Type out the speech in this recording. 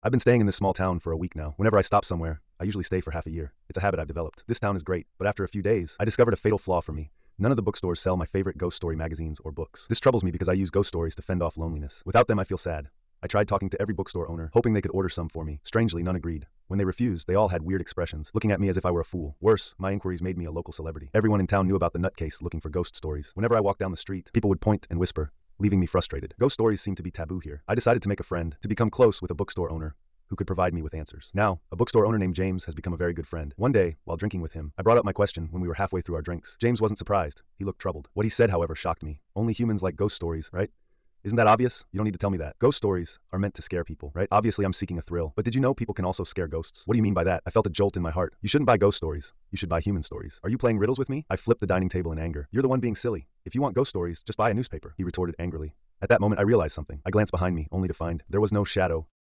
I've been staying in this small town for a week now. Whenever I stop somewhere, I usually stay for half a year. It's a habit I've developed. This town is great, but after a few days, I discovered a fatal flaw for me. None of the bookstores sell my favorite ghost story magazines or books. This troubles me because I use ghost stories to fend off loneliness. Without them, I feel sad. I tried talking to every bookstore owner, hoping they could order some for me. Strangely, none agreed. When they refused, they all had weird expressions, looking at me as if I were a fool. Worse, my inquiries made me a local celebrity. Everyone in town knew about the nutcase looking for ghost stories. Whenever I walked down the street, people would point and whisper, leaving me frustrated. Ghost stories seemed to be taboo here. I decided to make a friend, to become close with a bookstore owner who could provide me with answers. Now, a bookstore owner named James has become a very good friend. One day, while drinking with him, I brought up my question when we were halfway through our drinks. James wasn't surprised. He looked troubled. What he said, however, shocked me. Only humans like ghost stories, right? Isn't that obvious? You don't need to tell me that. Ghost stories are meant to scare people, right? Obviously, I'm seeking a thrill. But did you know people can also scare ghosts? What do you mean by that? I felt a jolt in my heart. You shouldn't buy ghost stories. You should buy human stories. Are you playing riddles with me? I flipped the dining table in anger. You're the one being silly. If you want ghost stories, just buy a newspaper, he retorted angrily. At that moment, I realized something. I glanced behind me, only to find there was no shadow,